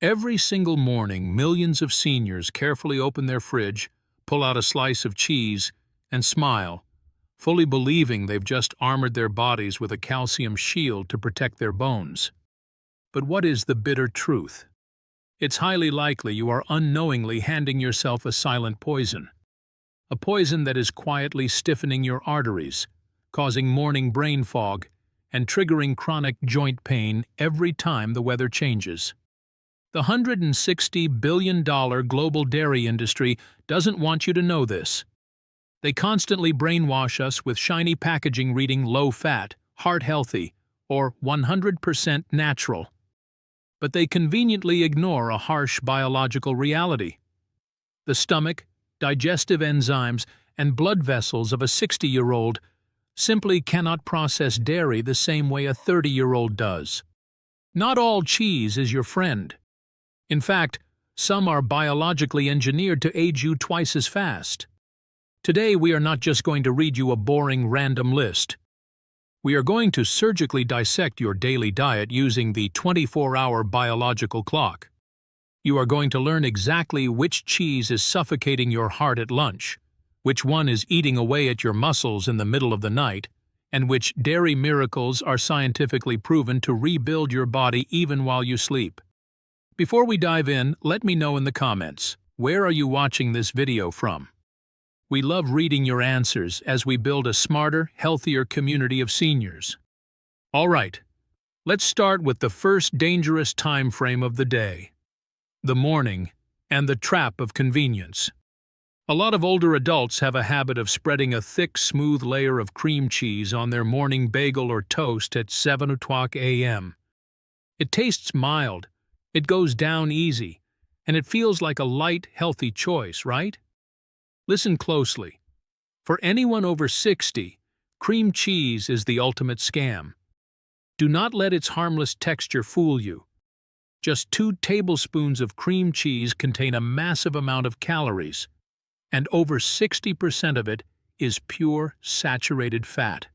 Every single morning, millions of seniors carefully open their fridge, pull out a slice of cheese, and smile, fully believing they've just armored their bodies with a calcium shield to protect their bones. But what is the bitter truth? It's highly likely you are unknowingly handing yourself a silent poison. A poison that is quietly stiffening your arteries, causing morning brain fog, and triggering chronic joint pain every time the weather changes. The $160 billion global dairy industry doesn't want you to know this. They constantly brainwash us with shiny packaging reading low-fat, heart-healthy, or 100% natural. But they conveniently ignore a harsh biological reality. The stomach, digestive enzymes, and blood vessels of a 60-year-old simply cannot process dairy the same way a 30-year-old does. Not all cheese is your friend. In fact, some are biologically engineered to age you twice as fast. Today, we are not just going to read you a boring random list. We are going to surgically dissect your daily diet using the 24-hour biological clock. You are going to learn exactly which cheese is suffocating your heart at lunch, which one is eating away at your muscles in the middle of the night, and which dairy miracles are scientifically proven to rebuild your body even while you sleep. Before we dive in, let me know in the comments, where are you watching this video from? We love reading your answers as we build a smarter, healthier community of seniors. All right, let's start with the first dangerous time frame of the day: the morning and the trap of convenience. A lot of older adults have a habit of spreading a thick, smooth layer of cream cheese on their morning bagel or toast at 7 o'clock a.m. It tastes mild, it goes down easy, and it feels like a light, healthy choice, right? Listen closely. For anyone over 60, cream cheese is the ultimate scam. Do not let its harmless texture fool you. Just 2 tablespoons of cream cheese contain a massive amount of calories, and over 60% of it is pure saturated fat.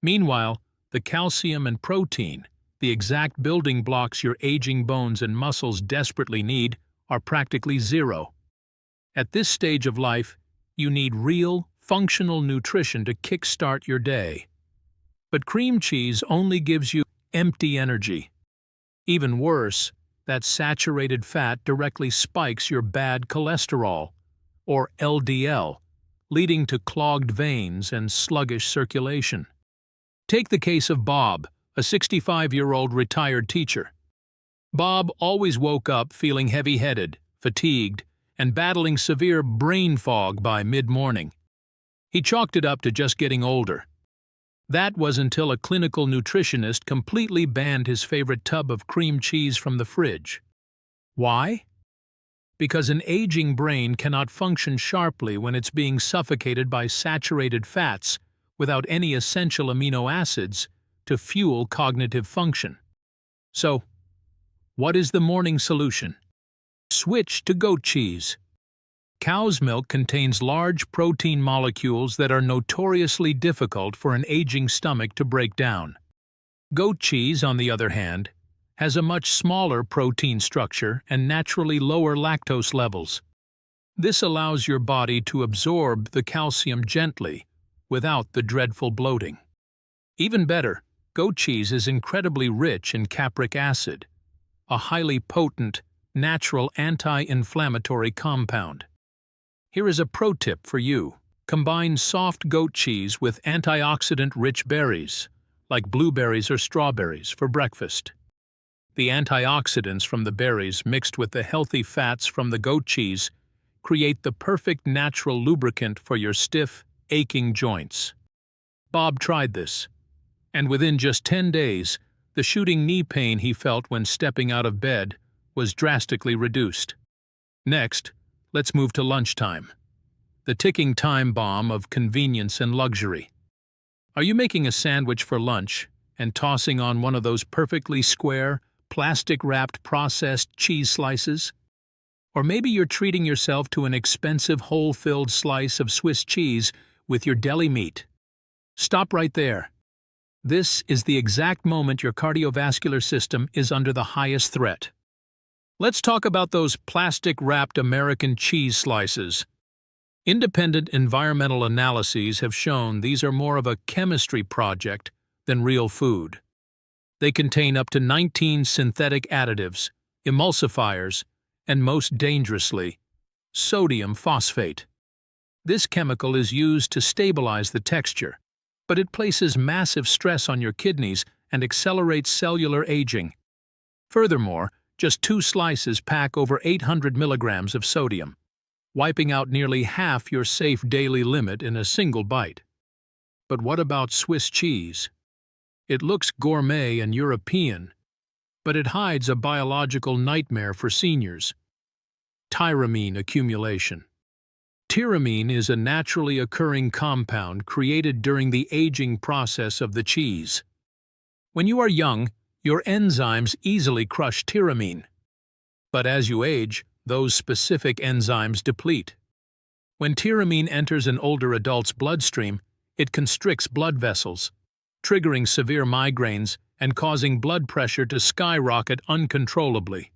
Meanwhile, the calcium and protein, the exact building blocks your aging bones and muscles desperately need, are practically zero. At this stage of life, you need real, functional nutrition to kickstart your day. But cream cheese only gives you empty energy. Even worse, that saturated fat directly spikes your bad cholesterol, or LDL, leading to clogged veins and sluggish circulation. Take the case of Bob, a 65-year-old retired teacher. Bob always woke up feeling heavy-headed, fatigued, and battling severe brain fog by mid-morning. He chalked it up to just getting older. That was until a clinical nutritionist completely banned his favorite tub of cream cheese from the fridge. Why? Because an aging brain cannot function sharply when it's being suffocated by saturated fats without any essential amino acids to fuel cognitive function. So, what is the morning solution? Switch to goat cheese. Cow's milk contains large protein molecules that are notoriously difficult for an aging stomach to break down. Goat cheese, on the other hand, has a much smaller protein structure and naturally lower lactose levels. This allows your body to absorb the calcium gently, without the dreadful bloating. Even better, goat cheese is incredibly rich in capric acid, a highly potent, natural anti-inflammatory compound. Here is a pro tip for you. Combine soft goat cheese with antioxidant-rich berries, like blueberries or strawberries, for breakfast. The antioxidants from the berries mixed with the healthy fats from the goat cheese create the perfect natural lubricant for your stiff, aching joints. Bob tried this, and within just 10 days, the shooting knee pain he felt when stepping out of bed was drastically reduced. Next, let's move to lunchtime, the ticking time bomb of convenience and luxury. Are you making a sandwich for lunch and tossing on one of those perfectly square, plastic-wrapped processed cheese slices? Or maybe you're treating yourself to an expensive whole-filled slice of Swiss cheese with your deli meat. Stop right there. This is the exact moment your cardiovascular system is under the highest threat. Let's talk about those plastic-wrapped American cheese slices. Independent environmental analyses have shown these are more of a chemistry project than real food. They contain up to 19 synthetic additives, emulsifiers, and most dangerously, sodium phosphate. This chemical is used to stabilize the texture, but it places massive stress on your kidneys and accelerates cellular aging. Furthermore, just 2 slices pack over 800 milligrams of sodium, wiping out nearly half your safe daily limit in a single bite. But what about Swiss cheese? It looks gourmet and European, but it hides a biological nightmare for seniors: tyramine accumulation. Tyramine is a naturally occurring compound created during the aging process of the cheese. When you are young, your enzymes easily crush tyramine. But as you age, those specific enzymes deplete. When tyramine enters an older adult's bloodstream, it constricts blood vessels, triggering severe migraines and causing blood pressure to skyrocket uncontrollably.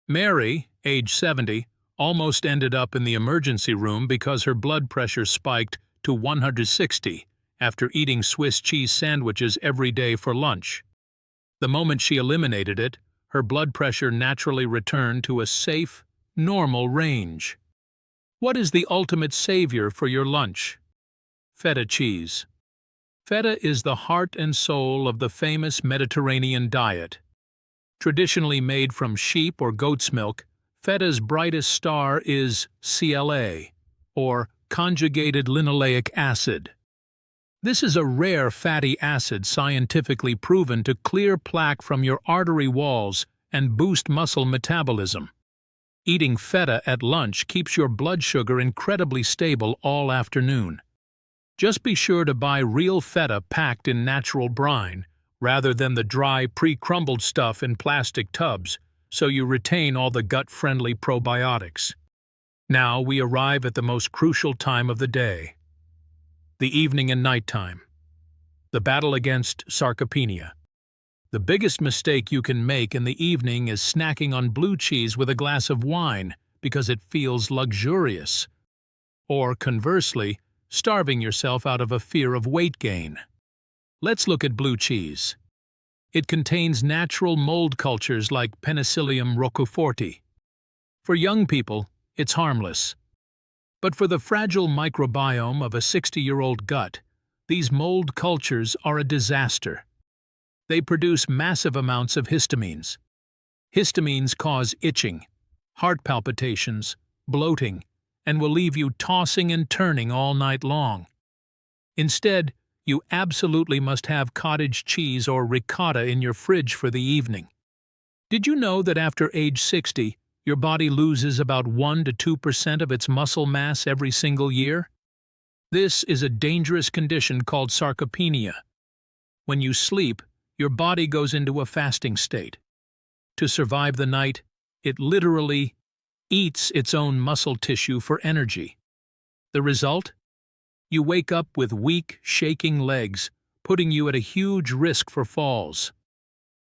Mary, age 70, almost ended up in the emergency room because her blood pressure spiked to 160 after eating Swiss cheese sandwiches every day for lunch. The moment she eliminated it, her blood pressure naturally returned to a safe, normal range. What is the ultimate savior for your lunch? Feta cheese. Feta is the heart and soul of the famous Mediterranean diet. Traditionally made from sheep or goat's milk, feta's brightest star is CLA, or conjugated linoleic acid. This is a rare fatty acid scientifically proven to clear plaque from your artery walls and boost muscle metabolism. Eating feta at lunch keeps your blood sugar incredibly stable all afternoon. Just be sure to buy real feta packed in natural brine, rather than the dry, pre-crumbled stuff in plastic tubs, so you retain all the gut-friendly probiotics. Now we arrive at the most crucial time of the day: the evening and nighttime. The battle against sarcopenia. The biggest mistake you can make in the evening is snacking on blue cheese with a glass of wine because it feels luxurious. Or, conversely, starving yourself out of a fear of weight gain. Let's look at blue cheese. It contains natural mold cultures like Penicillium roqueforti. For young people, it's harmless. But for the fragile microbiome of a 60-year-old gut, these mold cultures are a disaster. They produce massive amounts of histamines. Histamines cause itching, heart palpitations, bloating, and will leave you tossing and turning all night long. Instead, you absolutely must have cottage cheese or ricotta in your fridge for the evening. Did you know that after age 60, your body loses about 1 to 2% of its muscle mass every single year? This is a dangerous condition called sarcopenia. When you sleep, your body goes into a fasting state. To survive the night, it literally eats its own muscle tissue for energy. The result? You wake up with weak, shaking legs, putting you at a huge risk for falls.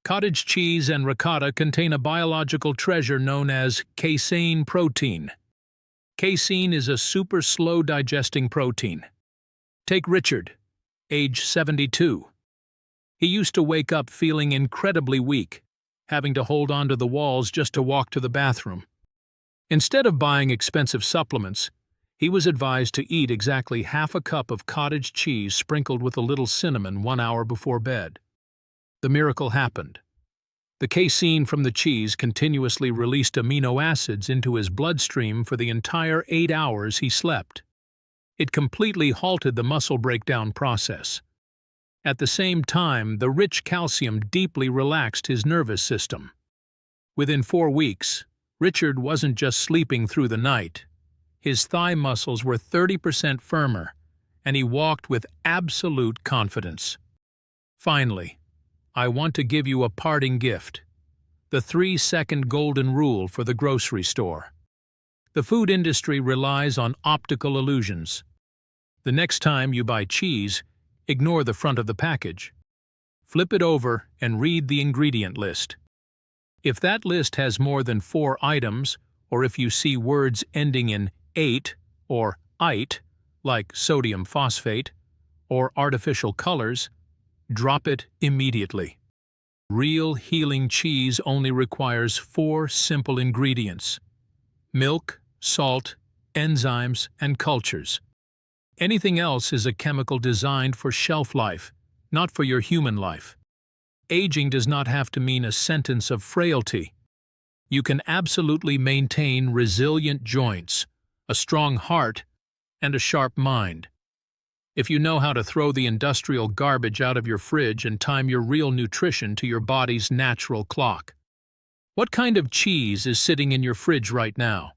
Cottage cheese and ricotta contain a biological treasure known as casein protein. Casein is a super slow-digesting protein. Take Richard, age 72. He used to wake up feeling incredibly weak, having to hold onto the walls just to walk to the bathroom. Instead of buying expensive supplements, he was advised to eat exactly half a cup of cottage cheese sprinkled with a little cinnamon 1 hour before bed. The miracle happened. The casein from the cheese continuously released amino acids into his bloodstream for the entire 8 hours he slept. It completely halted the muscle breakdown process. At the same time, the rich calcium deeply relaxed his nervous system. Within 4 weeks, Richard wasn't just sleeping through the night. His thigh muscles were 30% firmer, and he walked with absolute confidence. Finally, I want to give you a parting gift: the 3-second golden rule for the grocery store. The food industry relies on optical illusions. The next time you buy cheese, ignore the front of the package. Flip it over and read the ingredient list. If that list has more than 4 items, or if you see words ending in "ate" or "ite," like sodium phosphate, or artificial colors, drop it immediately. Real healing cheese only requires 4 simple ingredients: milk, salt, enzymes, and cultures. Anything else is a chemical designed for shelf life, not for your human life. Aging does not have to mean a sentence of frailty. You can absolutely maintain resilient joints, a strong heart, and a sharp mind. If you know how to throw the industrial garbage out of your fridge and time your real nutrition to your body's natural clock. What kind of cheese is sitting in your fridge right now?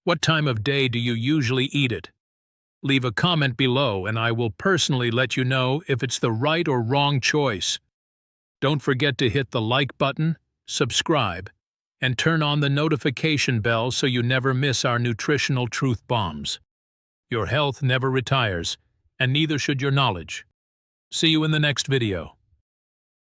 What time of day do you usually eat it? Leave a comment below and I will personally let you know if it's the right or wrong choice. Don't forget to hit the like button, subscribe, and turn on the notification bell so you never miss our nutritional truth bombs. Your health never retires, and neither should your knowledge. See you in the next video.